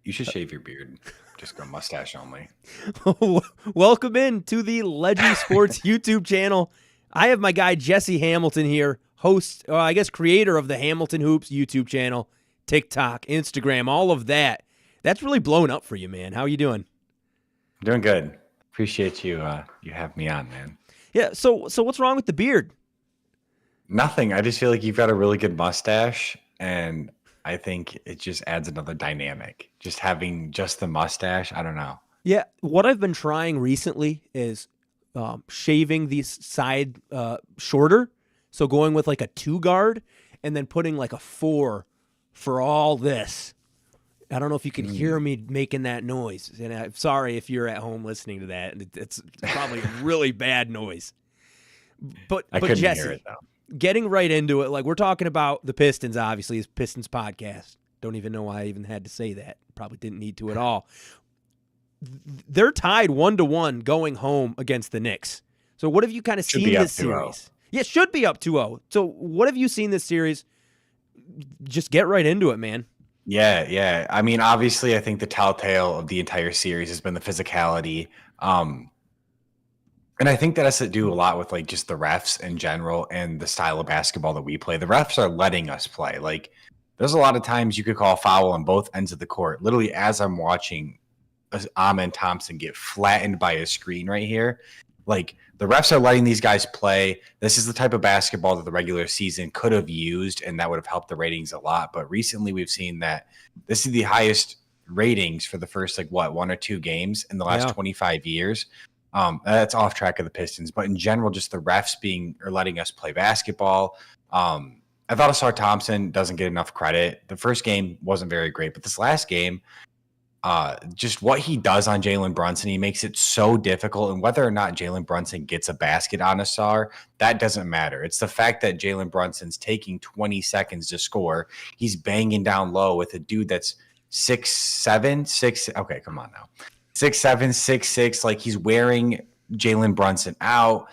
You should shave your beard. Just go mustache only. Welcome in to the Leggy Sports YouTube channel. I have my guy Jesse Hamilton here, host, I guess creator of the Hamilton Hoops YouTube channel, TikTok, Instagram, all of that. That's really blown up for you, man. How you doing? Doing good. Appreciate you. You have me on, man. Yeah. So what's wrong with the beard? Nothing. I just feel like you've got a really good mustache, and I think it just adds another dynamic. Just having just the mustache. I don't know. Yeah. What I've been trying recently is shaving the side shorter. So going with like a 2 guard and then putting like a 4 for all this. I don't know if you can hear me making that noise. And I'm sorry if you're at home listening to that. It's probably a really bad noise. But Jesse, hear it, though. Getting right into it, like we're talking about the Pistons, obviously, it's Pistons podcast. Don't even know why I even had to say that. Probably didn't need to at all. They're tied 1-1 going home against the Knicks. So what have you kind of seen this series? Yeah, it should be up 2-0. So what have you seen this series? Just get right into it, man. Yeah. I mean, obviously, I think the telltale of the entire series has been the physicality. And I think that has to do a lot with like just the refs in general and the style of basketball that we play. The refs are letting us play. Like, there's a lot of times you could call a foul on both ends of the court. Literally, as I'm watching Amen Thompson get flattened by a screen right here, like the refs are letting these guys play. This is the type of basketball that the regular season could have used, and that would have helped the ratings a lot. But recently, we've seen that this is the highest ratings for the first 1 or 2 games in the last 25 years. That's off track of the Pistons, but in general, just the refs letting us play basketball. I thought Asar Thompson doesn't get enough credit. The first game wasn't very great, but this last game, just what he does on Jalen Brunson, he makes it so difficult. And whether or not Jalen Brunson gets a basket on Asar, that doesn't matter. It's the fact that Jalen Brunson's taking 20 seconds to score. He's banging down low with a dude that's 6'7", okay, come on now. 6'7", 6'6", like he's wearing Jalen Brunson out.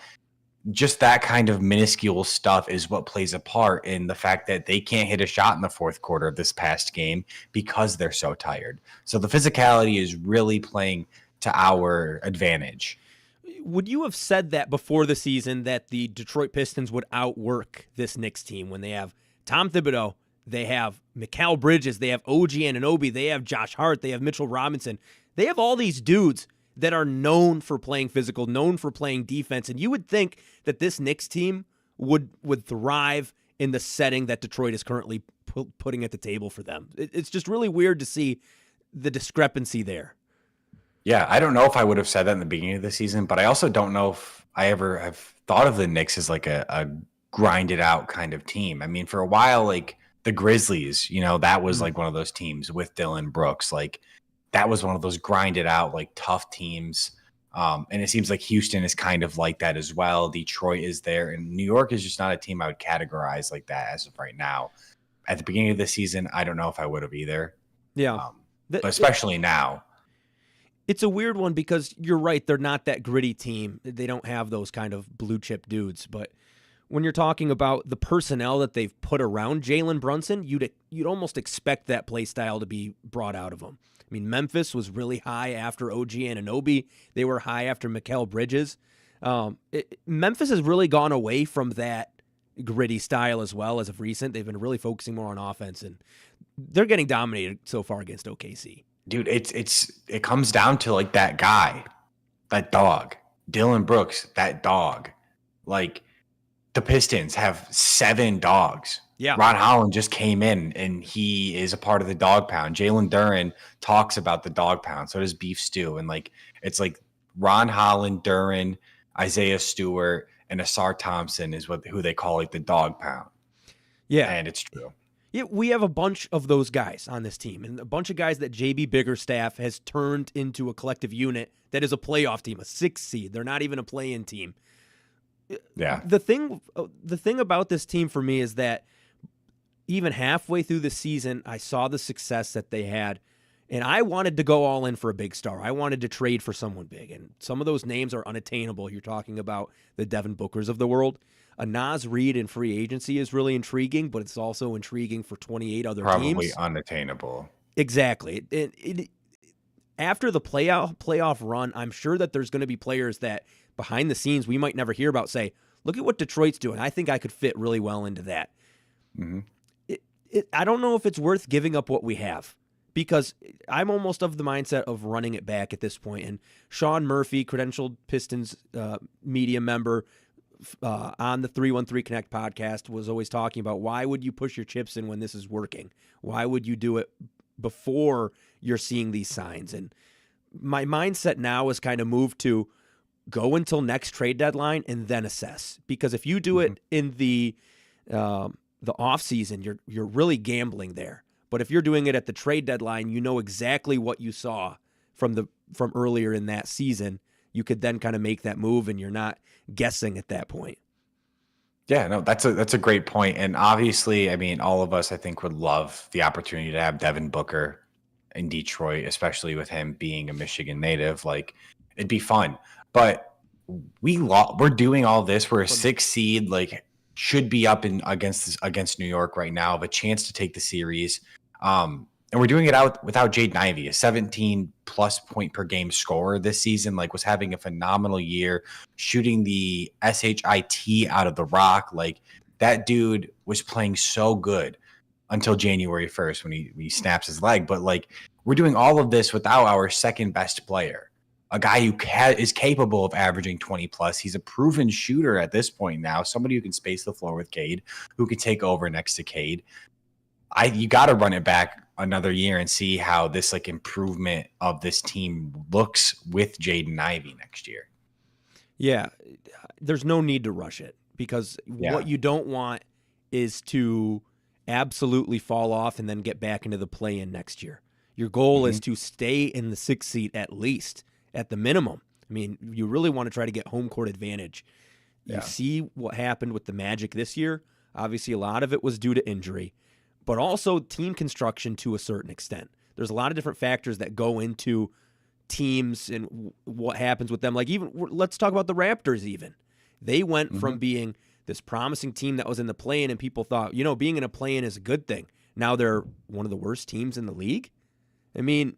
Just that kind of minuscule stuff is what plays a part in the fact that they can't hit a shot in the fourth quarter of this past game because they're so tired. So the physicality is really playing to our advantage. Would you have said that before the season that the Detroit Pistons would outwork this Knicks team when they have Tom Thibodeau, they have Mikal Bridges, they have OG Anunoby, they have Josh Hart, they have Mitchell Robinson. They have all these dudes that are known for playing physical, known for playing defense, and you would think that this Knicks team would thrive in the setting that Detroit is currently putting at the table for them. It's just really weird to see the discrepancy there. Yeah, I don't know if I would have said that in the beginning of the season, but I also don't know if I ever have thought of the Knicks as like a grinded out kind of team. I mean, for a while, like the Grizzlies, that was like one of those teams with Dylan Brooks, like that was one of those grinded out, like tough teams. And it seems like Houston is kind of like that as well. Detroit is there, and New York is just not a team I would categorize like that as of right now. At the beginning of the season, I don't know if I would have either. Yeah. But especially now. It's a weird one because you're right. They're not that gritty team. They don't have those kind of blue chip dudes. But when you're talking about the personnel that they've put around Jalen Brunson, you'd almost expect that play style to be brought out of him. I mean, Memphis was really high after OG Anunoby. They were high after Mikal Bridges. Memphis has really gone away from that gritty style as well as of recent. They've been really focusing more on offense, and they're getting dominated so far against OKC. Dude, it comes down to like that guy, that dog, Dylan Brooks, that dog. Like the Pistons have 7 dogs. Yeah. Ron Holland just came in, and he is a part of the dog pound. Jalen Duren talks about the dog pound. So does Beef Stew. And like it's like Ron Holland, Duren, Isaiah Stewart, and Asar Thompson is who they call like the dog pound. Yeah. And it's true. Yeah, we have a bunch of those guys on this team, and a bunch of guys that JB Biggerstaff has turned into a collective unit that is a playoff team, a 6 seed. They're not even a play-in team. Yeah. The thing about this team for me is that even halfway through the season, I saw the success that they had, and I wanted to go all in for a big star. I wanted to trade for someone big, and some of those names are unattainable. You're talking about the Devin Bookers of the world. A Naz Reid in free agency is really intriguing, but it's also intriguing for 28 other teams. Probably unattainable. Exactly. After the playoff run, I'm sure that there's going to be players that behind the scenes we might never hear about say, look at what Detroit's doing. I think I could fit really well into that. Mm-hmm. I don't know if it's worth giving up what we have because I'm almost of the mindset of running it back at this point. And Sean Murphy, credentialed Pistons media member on the 313 Connect podcast, was always talking about why would you push your chips in when this is working? Why would you do it before you're seeing these signs? And my mindset now is kind of moved to go until next trade deadline and then assess. Because if you do it in the off season, you're really gambling there. But if you're doing it at the trade deadline, you know exactly what you saw from earlier in that season. You could then kind of make that move, and you're not guessing at that point. Yeah, no, that's a great point. And obviously, I mean, all of us, I think, would love the opportunity to have Devin Booker in Detroit, especially with him being a Michigan native. Like, it'd be fun. But we're doing all this. We're a 6 seed, like should be up in against New York right now, have a chance to take the series. And we're doing it out without Jaden Ivey, a 17 plus point per game scorer this season, like was having a phenomenal year, shooting the SHIT out of the rock. Like that dude was playing so good until January 1st when he snaps his leg. But like we're doing all of this without our second best player, a guy who is capable of averaging 20 plus. He's a proven shooter at this point now, somebody who can space the floor with Cade, who can take over next to Cade. You got to run it back another year and see how this like improvement of this team looks with Jaden Ivey next year. Yeah, there's no need to rush it because what you don't want is to absolutely fall off and then get back into the play-in next year. Your goal is to stay in the 6th seat at least, at the minimum. I mean, you really want to try to get home court advantage. You see what happened with the Magic this year. Obviously, a lot of it was due to injury, but also team construction to a certain extent. There's a lot of different factors that go into teams and what happens with them. Like even let's talk about the Raptors even. They went from being this promising team that was in the play-in and people thought, being in a play-in is a good thing. Now they're one of the worst teams in the league. I mean,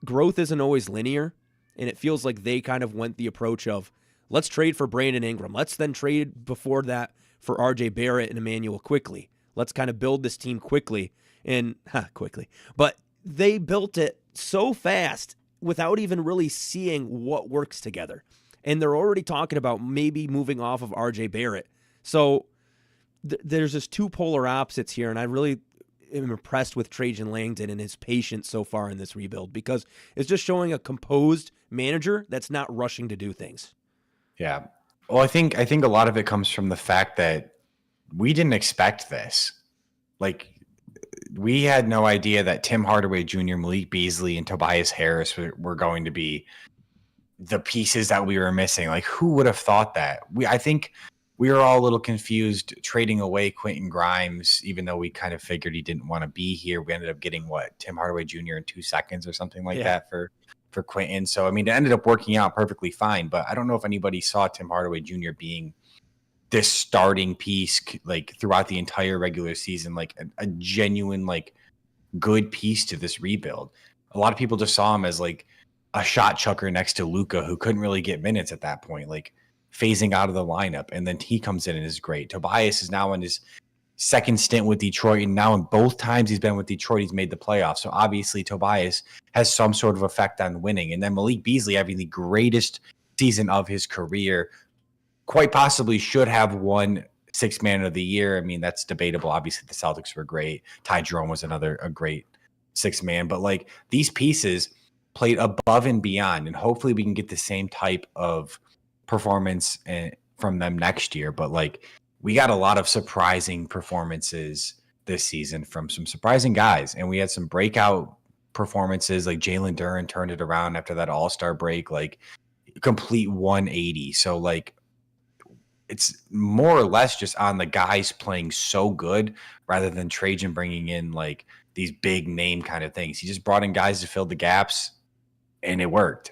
growth isn't always linear, and it feels like they kind of went the approach of, let's trade for Brandon Ingram. Let's then trade before that for RJ Barrett and Emmanuel Quickley. Let's kind of build this team quickly. But they built it so fast without even really seeing what works together. And they're already talking about maybe moving off of RJ Barrett. So there's just two polar opposites here, and I really am impressed with Trajan Langdon and his patience so far in this rebuild because it's just showing a composed manager that's not rushing to do things. Yeah. Well, I think a lot of it comes from the fact that we didn't expect this. Like, we had no idea that Tim Hardaway Jr., Malik Beasley, and Tobias Harris were going to be the pieces that we were missing. Like, who would have thought that? I think we were all a little confused trading away Quentin Grimes, even though we kind of figured he didn't want to be here. We ended up getting Tim Hardaway Jr. in 2 seconds or something like that for Quentin. So, I mean, it ended up working out perfectly fine, but I don't know if anybody saw Tim Hardaway Jr. being this starting piece like throughout the entire regular season, like a genuine, like good piece to this rebuild. A lot of people just saw him as like a shot chucker next to Luka, who couldn't really get minutes at that point, like phasing out of the lineup. And then he comes in and is great. Tobias is now in his second stint with Detroit, and now in both times he's been with Detroit, he's made the playoffs. So obviously Tobias has some sort of effect on winning. And then Malik Beasley having the greatest season of his career, quite possibly should have won Sixth Man of the Year. I mean, that's debatable. Obviously, the Celtics were great. Ty Jerome was a great sixth man. But like these pieces played above and beyond, and hopefully we can get the same type of performance from them next year. But like we got a lot of surprising performances this season from some surprising guys, and we had some breakout performances. Like Jalen Duren turned it around after that All-Star break, like complete 180. So like, it's more or less just on the guys playing so good rather than Trajan bringing in like these big name kind of things. He just brought in guys to fill the gaps, and it worked.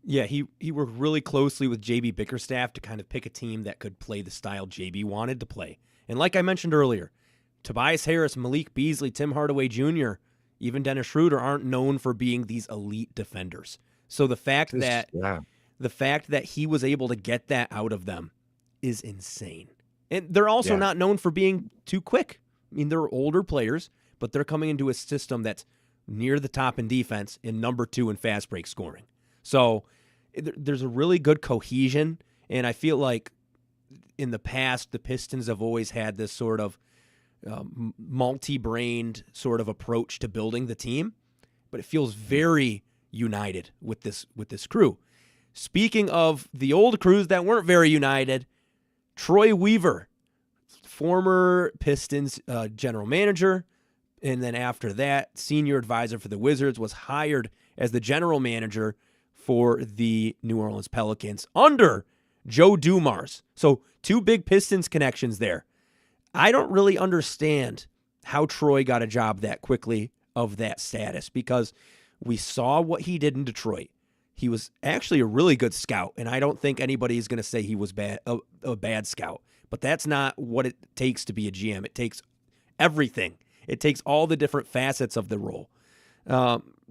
Yeah, he worked really closely with JB Bickerstaff to kind of pick a team that could play the style JB wanted to play. And like I mentioned earlier, Tobias Harris, Malik Beasley, Tim Hardaway Jr., even Dennis Schroeder, aren't known for being these elite defenders. So the fact that he was able to get that out of them is insane. And they're also not known for being too quick. I mean, they're older players, but they're coming into a system that's near the top in defense and number 2 in fast break scoring. So there's a really good cohesion, and I feel like in the past, the Pistons have always had this sort of multi-brained sort of approach to building the team, but it feels very united with this crew. Speaking of the old crews that weren't very united, Troy Weaver, former Pistons general manager, and then after that, senior advisor for the Wizards, was hired as the general manager for the New Orleans Pelicans under Joe Dumars. So 2 big Pistons connections there. I don't really understand how Troy got a job that quickly of that status, because we saw what he did in Detroit. He was actually a really good scout, and I don't think anybody is going to say he was a bad scout. But that's not what it takes to be a GM. It takes everything. It takes all the different facets of the role.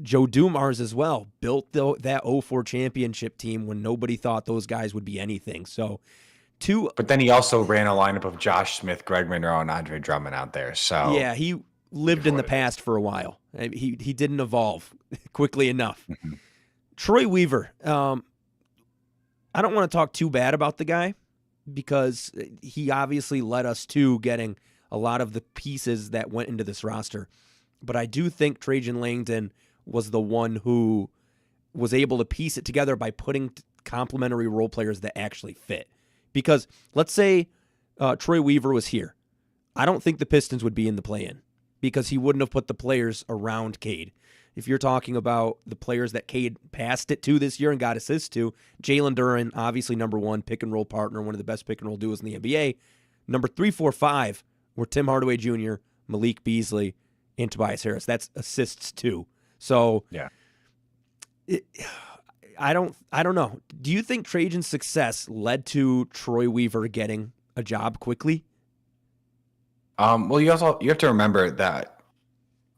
Joe Dumars as well built that 04 championship team when nobody thought those guys would be anything. So, but then he also ran a lineup of Josh Smith, Greg Monroe, and Andre Drummond out there. So yeah, he lived in the past for a while. He didn't evolve quickly enough. Mm-hmm. Troy Weaver. I don't want to talk too bad about the guy, because he obviously led us to getting a lot of the pieces that went into this roster. But I do think Trajan Langdon was the one who was able to piece it together by putting complementary role players that actually fit. Because let's say Troy Weaver was here. I don't think the Pistons would be in the play-in, because he wouldn't have put the players around Cade. If you're talking about the players that Cade passed it to this year and got assists to, Jalen Duren, obviously number 1 pick-and-roll partner, one of the best pick-and-roll duos in the NBA. Number 3, 4, 5 were Tim Hardaway Jr., Malik Beasley, and Tobias Harris. That's assists too. So yeah, I don't know. Do you think Trajan's success led to Troy Weaver getting a job quickly? Well, you have to remember that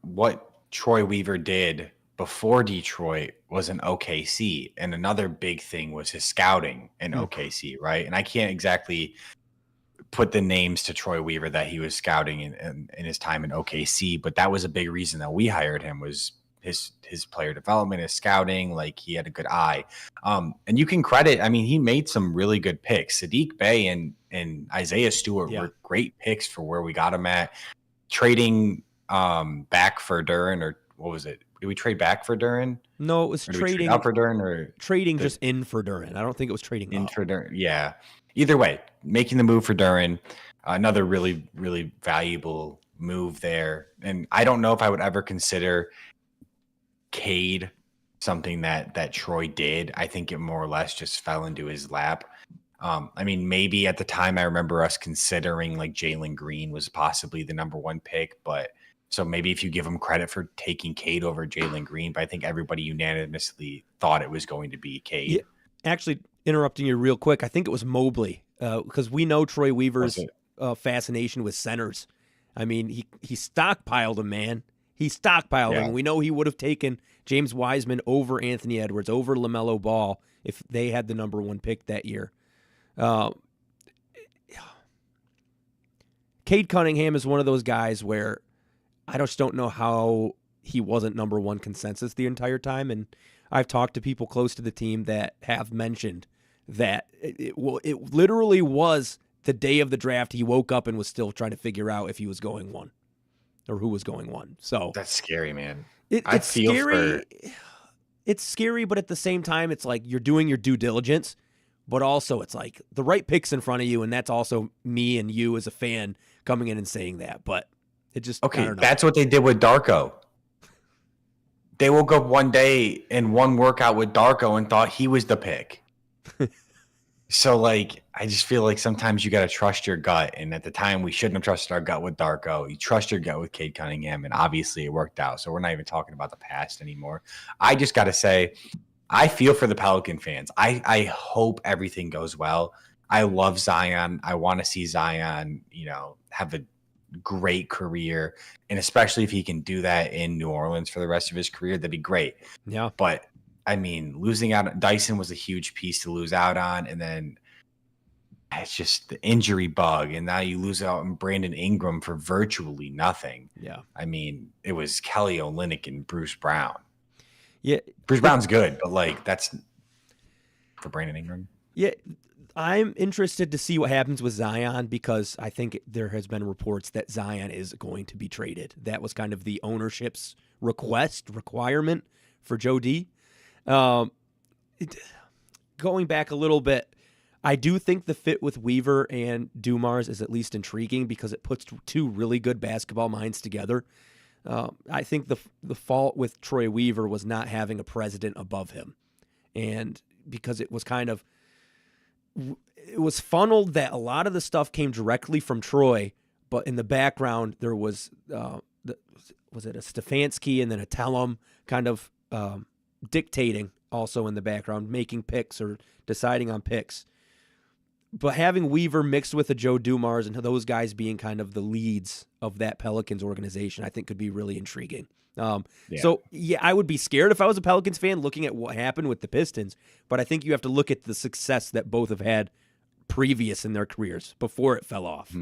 what Troy Weaver did before Detroit was in OKC, and another big thing was his scouting in OKC, right? And I can't exactly put the names to Troy Weaver that he was scouting in his time in OKC, but that was a big reason that we hired him, was his player development, his scouting. Like, he had a good eye. And you can credit, I mean, he made some really good picks. Sadiq Bey and Isaiah Stewart were great picks for where we got him at. Trading back for Duren, or what was it? Did we trade back for Duren? No, it was trading out for Duren, or trading just in for Duren. I don't think it was trading in up. for Duren. Yeah. Either way, making the move for Duren, another really, really valuable move there. And I don't know if I would ever consider Cade something that Troy did. I think it more or less just fell into his lap. I mean, maybe at the time I remember us considering like Jalen Green was possibly the number 1 pick, but so maybe if you give him credit for taking Cade over Jalen Green, but I think everybody unanimously thought it was going to be Cade. Yeah, actually, interrupting you real quick, I think it was Mobley, because we know Troy Weaver's fascination with centers. I mean, he stockpiled him, man. He stockpiled him. We know he would have taken James Wiseman over Anthony Edwards, over LaMelo Ball, if they had the number 1 pick that year. Cade Cunningham is one of those guys where I just don't know how he wasn't number 1 consensus the entire time. And I've talked to people close to the team that have mentioned that it literally was the day of the draft. He woke up and was still trying to figure out if he was going 1 or who was going 1. So that's scary, man. It's scary. It's scary, but at the same time, it's like you're doing your due diligence, but also it's like the right pick's in front of you, and that's also me and you as a fan coming in and saying that. But it just that's what they did with Darko. They woke up one day in one workout with Darko and thought he was the pick. So, like, I just feel like sometimes you got to trust your gut. And at the time, we shouldn't have trusted our gut with Darko. You trust your gut with Cade Cunningham, and obviously it worked out. So we're not even talking about the past anymore. I just got to say, I feel for the Pelican fans. I hope everything goes well. I love Zion. I want to see Zion, have a great career. And especially if he can do that in New Orleans for the rest of his career, that'd be great. Yeah. But I mean, losing out, Dyson was a huge piece to lose out on. And then it's just the injury bug. And now you lose out on Brandon Ingram for virtually nothing. Yeah. I mean, it was Kelly Olynyk and Bruce Brown. Yeah. Bruce Brown's good, but like that's for Brandon Ingram. Yeah. I'm interested to see what happens with Zion because I think there has been reports that Zion is going to be traded. That was kind of the ownership's requirement for Joe D. Going back a little bit, I do think the fit with Weaver and Dumars is at least intriguing because it puts two really good basketball minds together. I think the fault with Troy Weaver was not having a president above him, and because it was funneled that a lot of the stuff came directly from Troy, but in the background there was was it a Stefanski and then a Tellum kind of dictating also in the background, making picks or deciding on picks. But having Weaver mixed with a Joe Dumars and those guys being kind of the leads of that Pelicans organization, I think could be really intriguing. So, I would be scared if I was a Pelicans fan looking at what happened with the Pistons, but I think you have to look at the success that both have had previous in their careers before it fell off.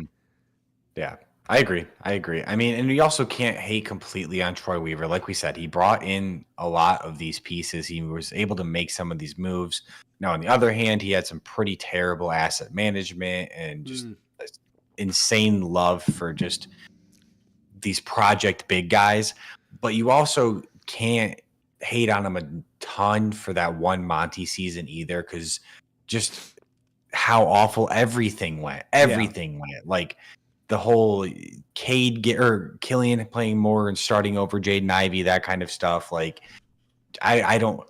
Yeah, I agree. I mean, and we also can't hate completely on Troy Weaver. Like we said, he brought in a lot of these pieces. He was able to make some of these moves. Now, on the other hand, he had some pretty terrible asset management and just insane love for just these project big guys. But you also can't hate on him a ton for that one Monty season either, because just how awful everything went. Everything went. Like the whole Killian playing more and starting over Jaden Ivey, that kind of stuff. Like I don't,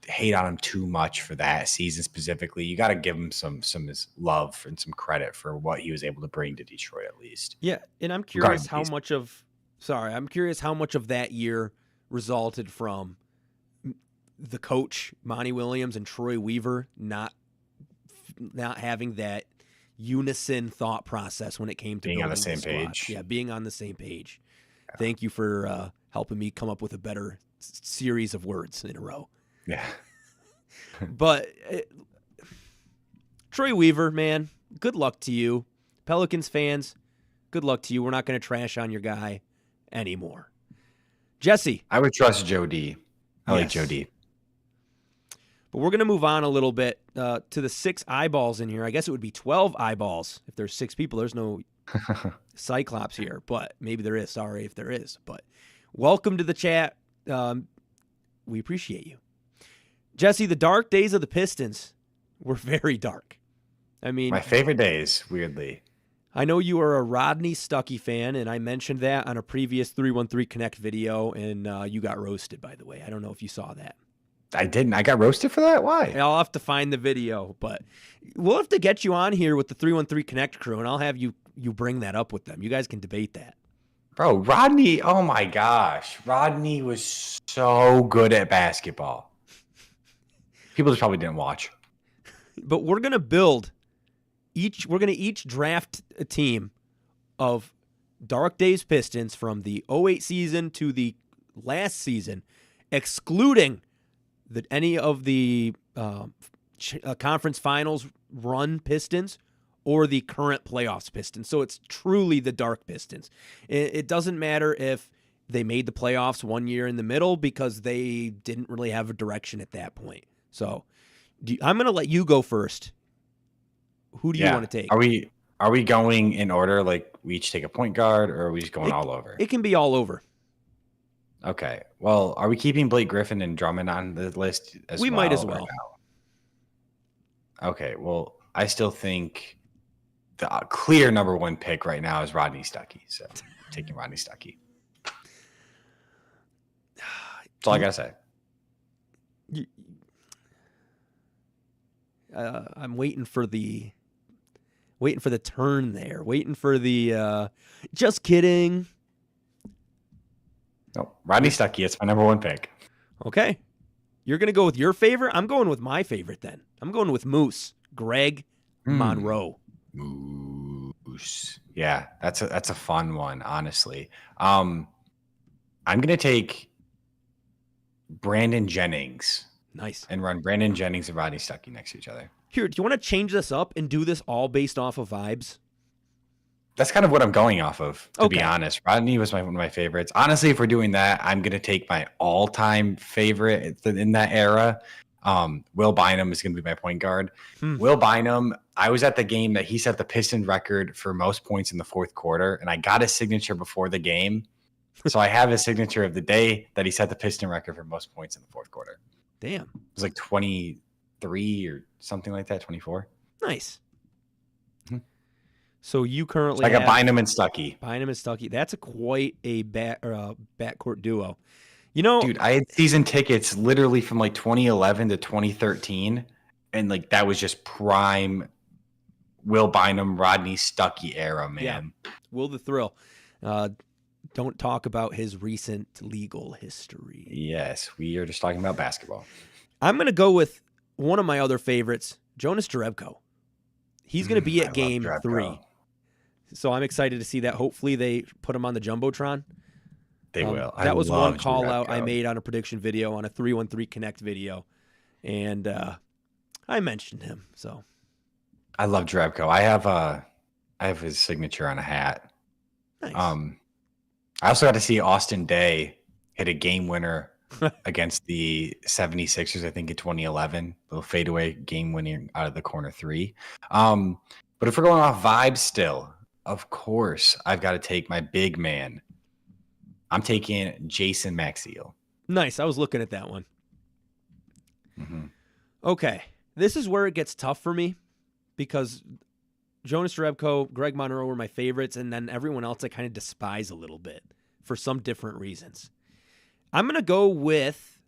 hate on him too much for that season specifically. You got to give him some love and some credit for what he was able to bring to Detroit at least. Yeah, and I'm curious how much of that year resulted from the coach Monty Williams and Troy Weaver not having that unison thought process when it came to being on the building same page. Yeah, being on the same page. Yeah. Thank you for helping me come up with a better series of words in a row. Yeah. But Troy Weaver, man, good luck to you. Pelicans fans, good luck to you. We're not going to trash on your guy anymore. Jesse. I would trust Joe D. I like Joe D. But we're going to move on a little bit to the 6 eyeballs in here. I guess it would be 12 eyeballs if there's 6 people. There's no Cyclops here, but maybe there is. Sorry if there is. But welcome to the chat. We appreciate you. Jesse, the dark days of the Pistons were very dark. I mean, my favorite days, weirdly. I know you are a Rodney Stuckey fan, and I mentioned that on a previous 313 Connect video, and you got roasted, by the way. I don't know if you saw that. I didn't. I got roasted for that? Why? I'll have to find the video, but we'll have to get you on here with the 313 Connect crew, and I'll have you bring that up with them. You guys can debate that. Bro, Rodney, oh my gosh. Rodney was so good at basketball. People just probably didn't watch. But we're going to we're going to each draft a team of Dark Days Pistons from the 08 season to the last season, excluding any of the conference finals run Pistons or the current playoffs Pistons. So it's truly the dark Pistons. It doesn't matter if they made the playoffs one year in the middle because they didn't really have a direction at that point. So I'm going to let you go first. Who do you want to take? Are we going in order? Like we each take a point guard, or are we just going all over? It can be all over. Okay. Well, are we keeping Blake Griffin and Drummond on the list as well? We might as well. No? Okay. Well, I still think the clear number 1 pick right now is Rodney Stuckey. So I'm taking Rodney Stuckey. That's all I got to say. I'm waiting for the turn there. Waiting for the just kidding. No, Rodney Stuckey. It's my number 1 pick. Okay. You're going to go with your favorite? I'm going with my favorite then. I'm going with Moose, Greg Monroe. Moose. Yeah, that's a fun one, honestly. I'm gonna take Brandon Jennings Nice. and run Brandon Jennings and Rodney Stuckey next to each other. Here, do you want to change this up and do this all based off of vibes? That's kind of what I'm going off of, to be Okay. honest. Rodney was one of my favorites. Honestly, if we're doing that, I'm going to take my all-time favorite in that era. Will Bynum is going to be my point guard. Will Bynum, I was at the game that he set the Pistons record for most points in the fourth quarter, and I got his signature before the game. So I have his signature of the day that he set the Piston record for most points in the fourth quarter. Damn. It was like 23 or something like that, 24. Nice. So you currently I got have Bynum and Stuckey. Bynum and Stuckey. That's quite a backcourt duo. You know, Dude, I had season tickets literally from like 2011 to 2013, and like that was just prime Will Bynum, Rodney Stuckey era, man. Yeah. Will the Thrill. Don't talk about his recent legal history. Yes, we are just talking about basketball. I'm going to go with one of my other favorites, Jonas Jerebko. He's going to be at game 3. So I'm excited to see that. Hopefully they put him on the Jumbotron. They will. That was one call out I made on a prediction video, on a 313 Connect video. And I mentioned him. So I love Jerebko. I have his signature on a hat. Nice. I also got to see Austin Day hit a game winner against the 76ers, I think in 2011. Little fadeaway game winning out of the corner 3. But if we're going off vibes still, of course, I've got to take my big man. I'm taking Jason Maxiell. Nice. I was looking at that one. Mm-hmm. Okay. This is where it gets tough for me because Jonas Jerebko, Greg Monroe were my favorites, and then everyone else I kind of despise a little bit for some different reasons. I'm going to go with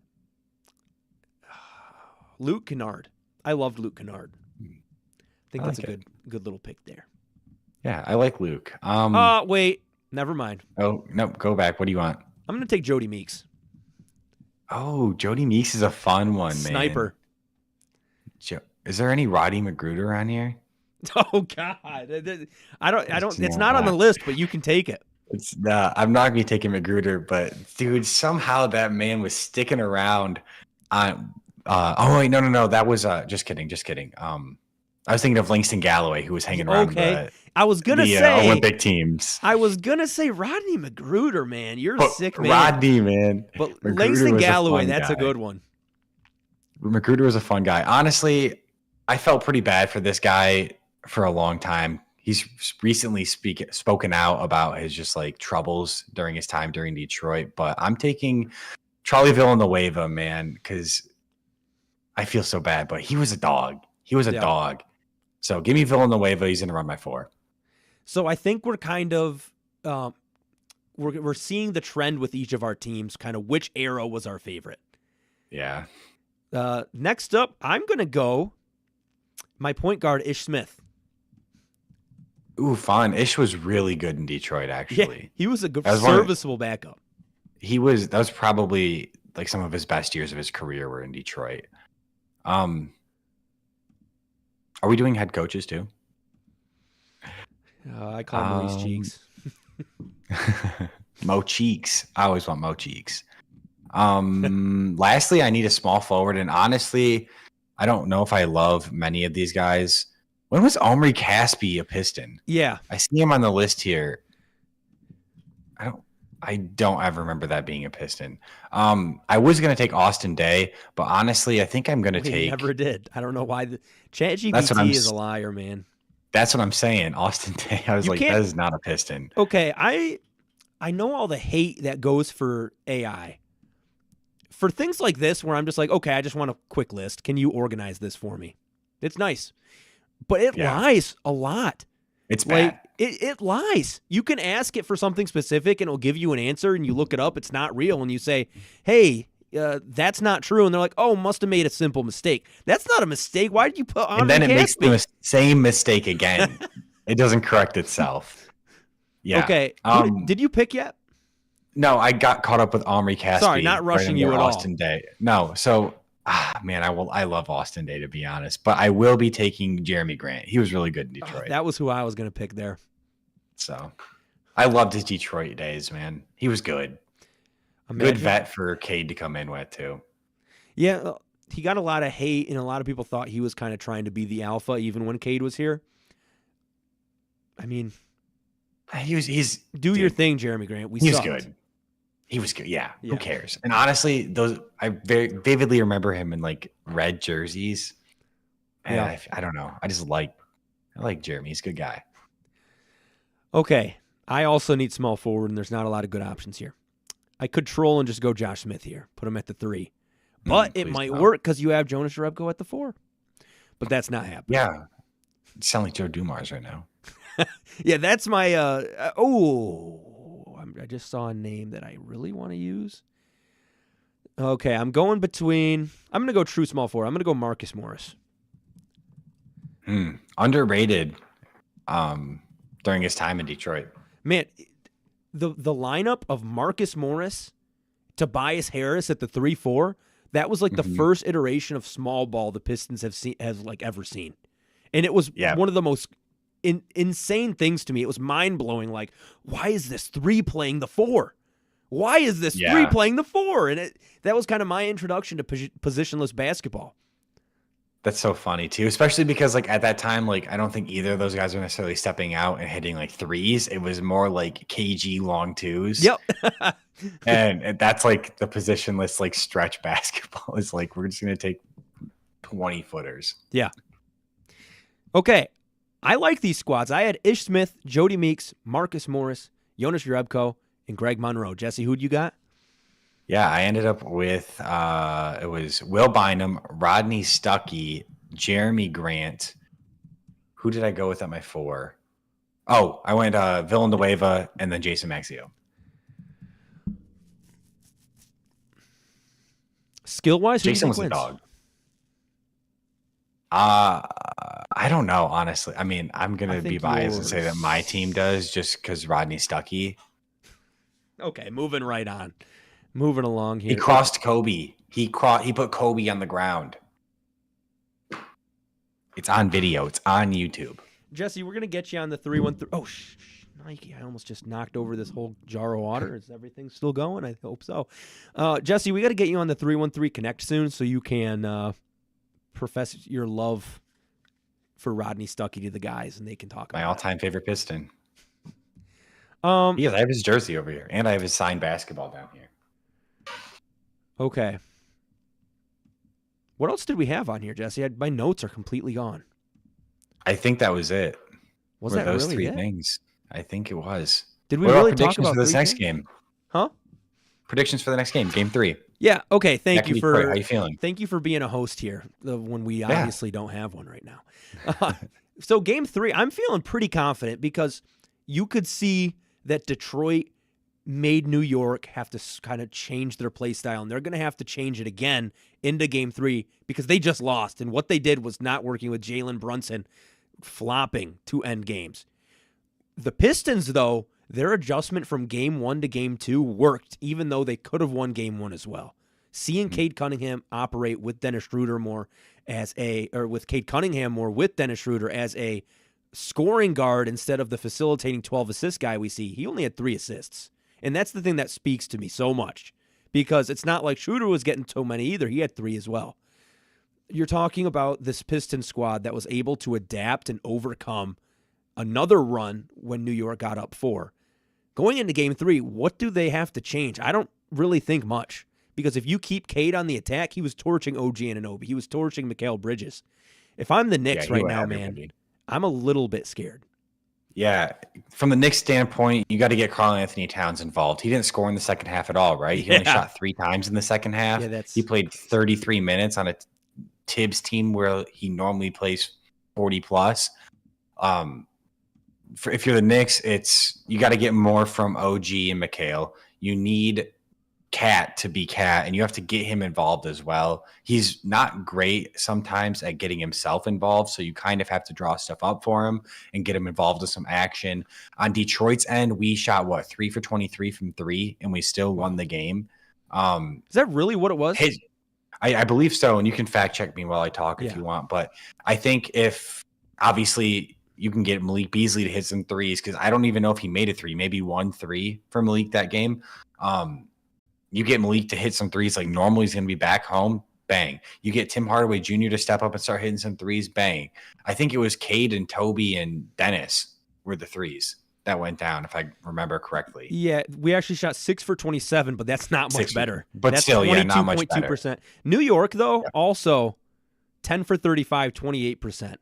Luke Kennard. I loved Luke Kennard. I think that's a good little pick there. Yeah, I like Luke. Wait. Never mind. Oh, no, go back. What do you want? I'm going to take Jody Meeks. Oh, Jody Meeks is a fun one, man. Sniper. Is there any Roddy Magruder on here? Oh God. I don't it's not on the list, but you can take it. It's I'm not going to be taking Magruder, but dude, somehow that man was sticking around on oh wait, no. That was just kidding. I was thinking of Langston Galloway, who was hanging around I was gonna say Olympic teams. I was gonna say Rodney Magruder, man. You're a sick man. Rodney, man. But Magruder Langston Galloway, that's guy. a good one. Magruder was a fun guy. Honestly, I felt pretty bad for this guy for a long time. He's recently spoken out about his just like troubles during his time during Detroit. But I'm taking Charlie Villanueva, man, because I feel so bad. But he was a dog. He was a dog. So give me Villanueva. He's going to run my 4. So I think we're kind of we're seeing the trend with each of our teams, kind of which era was our favorite. Yeah. Next up, I'm going to go my point guard, Ish Smith. Ooh, fun. Ish was really good in Detroit, actually. Yeah, he was a good, serviceable backup. That was probably like some of his best years of his career were in Detroit. Are we doing head coaches too? I call Maurice Cheeks. Mo Cheeks. I always want Mo Cheeks. Lastly, I need a small forward, and honestly, I don't know if I love many of these guys. When was Omri Caspi a Piston? Yeah, I see him on the list here. I don't ever remember that being a Piston. I was going to take Austin Day, but honestly, I think I'm going to take. Never did. I don't know why. ChatGPT is a liar, man. That's what I'm saying. Austin Day. I was that is not a Piston. Okay, I know all the hate that goes for AI. For things like this, where I'm just like, okay, I just want a quick list. Can you organize this for me? It's nice, but it lies a lot. It's bad. It lies. You can ask it for something specific and it'll give you an answer and you look it up. It's not real. And you say, hey, that's not true. And they're like, oh, must have made a simple mistake. That's not a mistake. Why did you put on? And then it makes the same mistake again. It doesn't correct itself. Yeah. Okay. Did you pick yet? No, I got caught up with Omri Caspi. Sorry, not rushing you at all. Austin Day. No. So, man, I love Austin Day, to be honest. But I will be taking Jeremy Grant. He was really good in Detroit. That was who I was going to pick there. So I loved his Detroit days, man. He was good. Imagine. Good vet for Cade to come in with, too. Yeah, he got a lot of hate, and a lot of people thought he was kind of trying to be the alpha even when Cade was here. I mean, he's do your thing, Jeremy Grant. He was good. He was good. Yeah. Who cares? And honestly, I very vividly remember him in like red jerseys. And I don't know. I like Jeremy. He's a good guy. Okay. I also need small forward, and there's not a lot of good options here. I could troll and just go Josh Smith here, put him at the 3. But it might work because you have Jonas Jerebko at the 4. But that's not happening. Yeah. You sound like Joe Dumars right now. Yeah, that's my I just saw a name that I really want to use. Okay, I'm going to go true small forward. I'm going to go Marcus Morris. Underrated during his time in Detroit. Man, the lineup of Marcus Morris, Tobias Harris at the 3-4, that was like the first iteration of small ball the Pistons have ever seen. And it was one of the most insane things to me. It was mind-blowing. Like, why is this 3 playing the 4? Why is this 3 playing the 4? And that was kind of my introduction to positionless basketball. That's so funny too, especially because like at that time, like I don't think either of those guys were necessarily stepping out and hitting like 3s. It was more like KG long 2s. Yep. and that's like the positionless like stretch basketball is like we're just gonna take 20 footers. Yeah. Okay. I like these squads. I had Ish Smith, Jody Meeks, Marcus Morris, Jonas Jerebko, and Greg Monroe. Jesse, who'd you got? Yeah, I ended up with it was Will Bynum, Rodney Stuckey, Jeremy Grant. Who did I go with at my 4? Oh, I went Villanueva and then Jason Maxio. Skill-wise, Jason was a dog. I don't know, honestly. I mean, I'm going to be biased and say that my team does just because Rodney Stuckey. Okay, moving right on. Moving along here. He crossed Kobe. He put Kobe on the ground. It's on video. It's on YouTube. Jesse, we're going to get you on the 3-1-3. Oh, Nike, I almost just knocked over this whole jar of water. Is everything still going? I hope so. Jesse, we got to get you on the 3-1-3 Connect soon so you can profess your love for Rodney Stuckey to the guys, and they can talk about my all-time favorite Piston. Yes, I have his jersey over here, and I have his signed basketball down here. Okay. What else did we have on here, Jesse? My notes are completely gone. I think that was it. Was that those really 3 things? I think it was. Did we really talk about for this next game? Huh? Predictions for the next game, Game 3. Yeah. Okay. Thank you for. How you feeling? Thank you for being a host here when we obviously don't have one right now. So Game 3, I'm feeling pretty confident because you could see that Detroit made New York have to kind of change their play style, and they're going to have to change it again into Game 3 because they just lost, and what they did was not working with Jalen Brunson flopping to end games. The Pistons, though, their adjustment from Game 1 to Game 2 worked, even though they could have won Game 1 as well. Seeing Cade Cunningham operate with Dennis Schroeder with Cade Cunningham more with Dennis Schroeder as a scoring guard instead of the facilitating 12 assist guy we see, he only had 3 assists. And that's the thing that speaks to me so much because it's not like Schroeder was getting so many either. He had 3 as well. You're talking about this Pistons squad that was able to adapt and overcome another run when New York got up 4. Going into Game 3, what do they have to change? I don't really think much because if you keep Cade on the attack, he was torching OG Anunoby. He was torching Mikal Bridges. If I'm the Knicks right now, man, I'm a little bit scared. Yeah, from the Knicks standpoint, you got to get Karl-Anthony Towns involved. He didn't score in the second half at all, right? He only shot 3 times in the second half. Yeah, he played 33 minutes on a Tibbs team where he normally plays 40 plus. If you're the Knicks, you got to get more from OG and Mikal. You need Cat to be Cat, and you have to get him involved as well. He's not great sometimes at getting himself involved, so you kind of have to draw stuff up for him and get him involved with some action. On Detroit's end, we shot 3 for 23 from 3, and we still won the game. Is that really what it was? I believe so, and you can fact check me while I talk if you want. But I think if obviously you can get Malik Beasley to hit some threes, because I don't even know if he made a three, maybe 1-3 for Malik that game. You get Malik to hit some threes like normally he's going to be back home, bang. You get Tim Hardaway Jr. to step up and start hitting some threes, bang. I think it was Cade and Toby and Dennis were the threes that went down, if I remember correctly. Yeah, we actually shot 6 for 27, but that's not much better. But that's still, yeah, not much better. 22.2%. New York, though, also 10 for 35, 28%.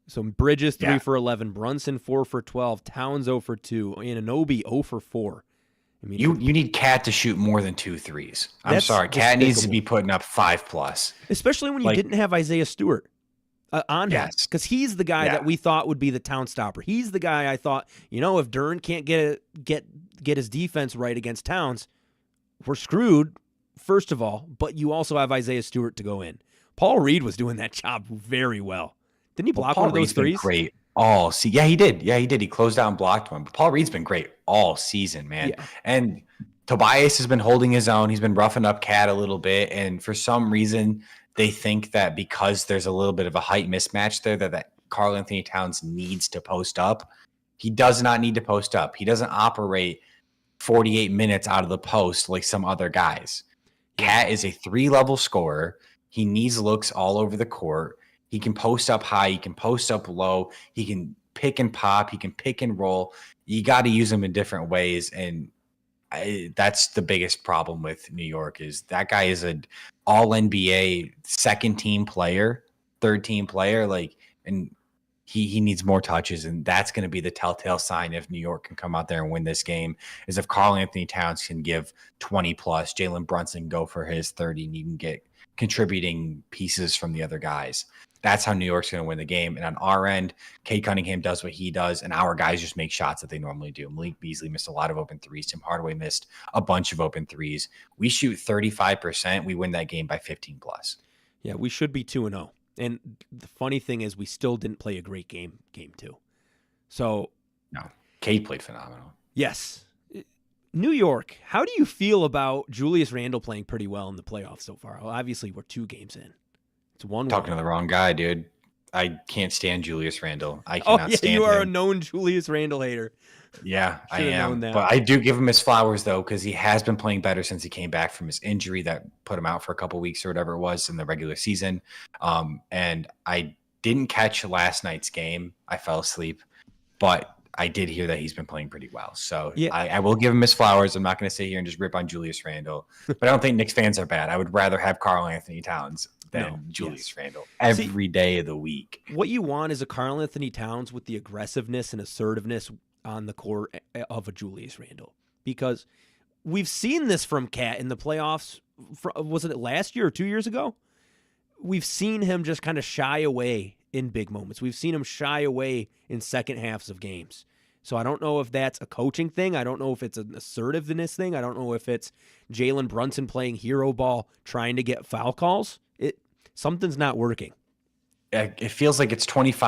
So Bridges 3 for 11, Brunson 4 for 12, Towns 0 for 2, Anunoby 0 for 4. I mean, you need Cat to shoot more than 2 threes. I'm sorry, Cat needs to be putting up 5+. Especially when you didn't have Isaiah Stewart on him, because he's the guy that we thought would be the town stopper. He's the guy I thought, if Dern can't get his defense right against Towns, we're screwed. First of all, but you also have Isaiah Stewart to go in. Paul Reed was doing that job very well. Didn't he block one of those threes? Great. He did. Yeah, he did. He closed out and blocked one. But Paul Reed's been great all season, man. Yeah. And Tobias has been holding his own. He's been roughing up Cat a little bit. And for some reason, they think that because there's a little bit of a height mismatch there, that Karl-Anthony Towns needs to post up. He does not need to post up. He doesn't operate 48 minutes out of the post like some other guys. Cat is a 3-level scorer. He needs looks all over the court. He can post up high. He can post up low. He can pick and pop. He can pick and roll. You got to use him in different ways. And that's the biggest problem with New York is that guy is an all-NBA second-team player, third-team player. And he needs more touches. And that's going to be the telltale sign if New York can come out there and win this game is if Karl-Anthony Towns can give 20+, Jalen Brunson can go for his 30, and you can get contributing pieces from the other guys. That's how New York's going to win the game. And on our end, Cade Cunningham does what he does, and our guys just make shots that they normally do. Malik Beasley missed a lot of open threes. Tim Hardaway missed a bunch of open threes. We shoot 35%. We win that game by 15+. Yeah, we should be 2-0. And the funny thing is we still didn't play a great game 2. So no, Cade played phenomenal. Yes. New York, how do you feel about Julius Randle playing pretty well in the playoffs so far? Well, obviously, we're 2 games in. It's 1-1. Talking to the wrong guy, dude. I can't stand Julius Randle. I cannot stand him. You are a known Julius Randle hater. Yeah, I am. But I do give him his flowers, though, because he has been playing better since he came back from his injury that put him out for a couple weeks or whatever it was in the regular season. And I didn't catch last night's game. I fell asleep. But I did hear that he's been playing pretty well. So yeah. I will give him his flowers. I'm not going to sit here and just rip on Julius Randle. But I don't think Knicks fans are bad. I would rather have Karl-Anthony Towns than Julius Randle every day of the week. What you want is a Karl-Anthony Towns with the aggressiveness and assertiveness on the court of a Julius Randle. Because we've seen this from Cat in the playoffs. Was it last year or 2 years ago? We've seen him just kind of shy away in big moments. We've seen him shy away in second halves of games. So I don't know if that's a coaching thing. I don't know if it's an assertiveness thing. I don't know if it's Jalen Brunson playing hero ball, trying to get foul calls. Something's not working. It feels like it's 25%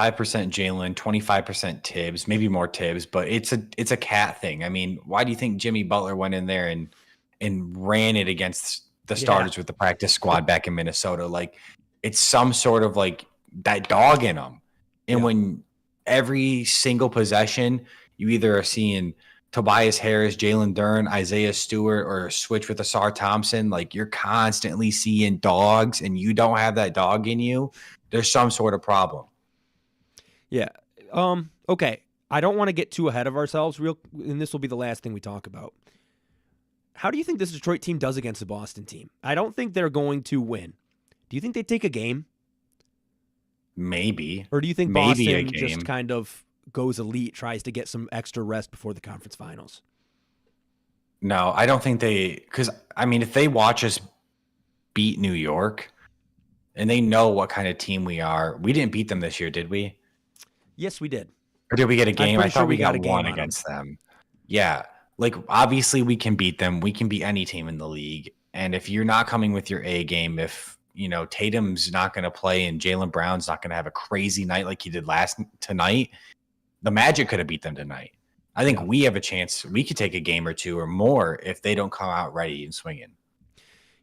Jalen, 25% Tibbs, maybe more Tibbs, but it's a Cat thing. I mean, why do you think Jimmy Butler went in there and ran it against the starters with the practice squad back in Minnesota? Like, it's some sort of like that dog in them. And when every single possession, you either are seeing Tobias Harris, Jalen Dern, Isaiah Stewart, or a switch with Asar Thompson, like you're constantly seeing dogs and you don't have that dog in you, there's some sort of problem. Yeah. Okay. I don't want to get too ahead of ourselves, and this will be the last thing we talk about. How do you think this Detroit team does against the Boston team? I don't think they're going to win. Do you think they take a game? Maybe. Or do you think Boston just kind of goes elite, tries to get some extra rest before the conference finals? No, I don't think because, I mean, if they watch us beat New York and they know what kind of team we are, we didn't beat them this year, did we? Yes, we did. Or did we get a game? I thought we got one against them. Yeah. Like, obviously we can beat them. We can beat any team in the league. And if you're not coming with your A game, if, Tatum's not going to play and Jaylen Brown's not going to have a crazy night like he did tonight, the Magic could have beat them tonight. I think we have a chance. We could take a game or two or more if they don't come out ready and swinging.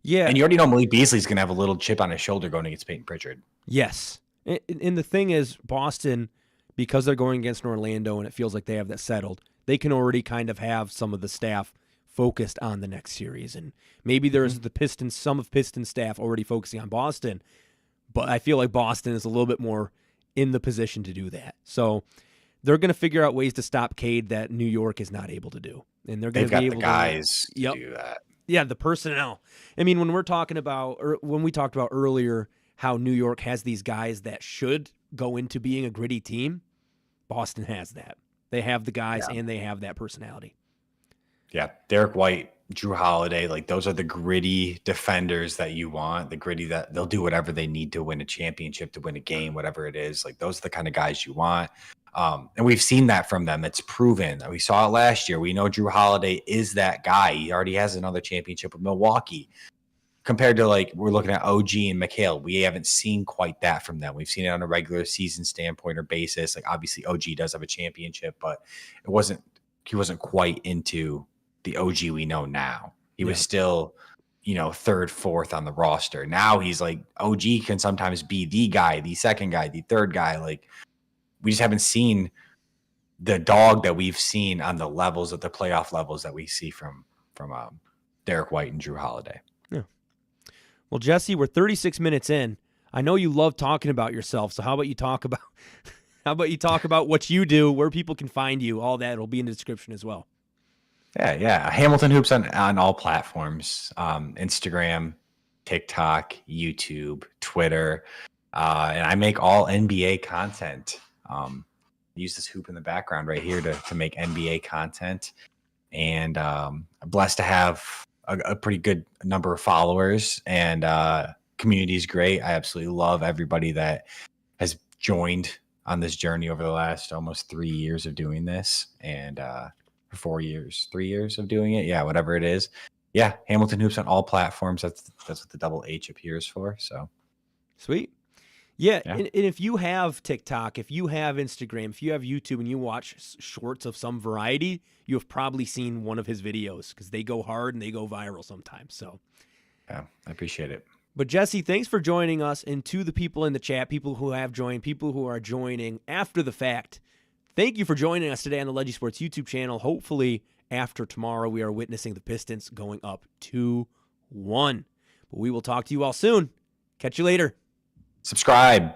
Yeah. And you already know Malik Beasley's going to have a little chip on his shoulder going against Peyton Pritchard. Yes. And the thing is, Boston because they're going against Orlando and it feels like they have that settled, they can already kind of have some of the staff focused on the next series. And maybe there's some of Pistons staff already focusing on Boston, but I feel like Boston is a little bit more in the position to do that. So they're going to figure out ways to stop Cade that New York is not able to do. And they're going to be able the guys to do that. Yeah, the personnel. I mean, when we're talking about, or when we talked about earlier, how New York has these guys that should go into being a gritty team, Boston has that. They have the guys and they have that personality. Yeah, Derek White, Drew Holiday, like those are the gritty defenders that you want, the gritty that they'll do whatever they need to win a championship, to win a game, whatever it is. Like those are the kind of guys you want. And we've seen that from them. It's proven. We saw it last year. We know Drew Holiday is that guy. He already has another championship with Milwaukee. Compared to like we're looking at OG and McHale, we haven't seen quite that from them. We've seen it on a regular season standpoint or basis. Like obviously OG does have a championship, but he wasn't quite into the OG we know now. He was still, third, fourth on the roster. Now he's like OG can sometimes be the guy, the second guy, the third guy. Like we just haven't seen the dog that we've seen on the levels of the playoff levels that we see from Derek White and Drew Holiday. Yeah. Well, Jesse, we're 36 minutes in. I know you love talking about yourself, so how about you talk about what you do, where people can find you, all that will be in the description as well. Yeah. Hamilton Hoops on all platforms, Instagram, TikTok, YouTube, Twitter, and I make all NBA content. Use this hoop in the background right here to make NBA content, and I'm blessed to have a pretty good number of followers, and community is great. I absolutely love everybody that has joined on this journey over the last almost 3 years of doing this, and 4 years, 3 years of doing it. Yeah, whatever it is. Yeah, Hamilton Hoops on all platforms. That's what the double H appears for. So sweet. Yeah. And if you have TikTok, if you have Instagram, if you have YouTube and you watch shorts of some variety, you have probably seen one of his videos because they go hard and they go viral sometimes. So yeah, I appreciate it. But Jesse, thanks for joining us, and to the people in the chat, people who have joined, people who are joining after the fact, thank you for joining us today on the Leggy Sports YouTube channel. Hopefully after tomorrow we are witnessing the Pistons going up 2-1. But we will talk to you all soon. Catch you later. Subscribe.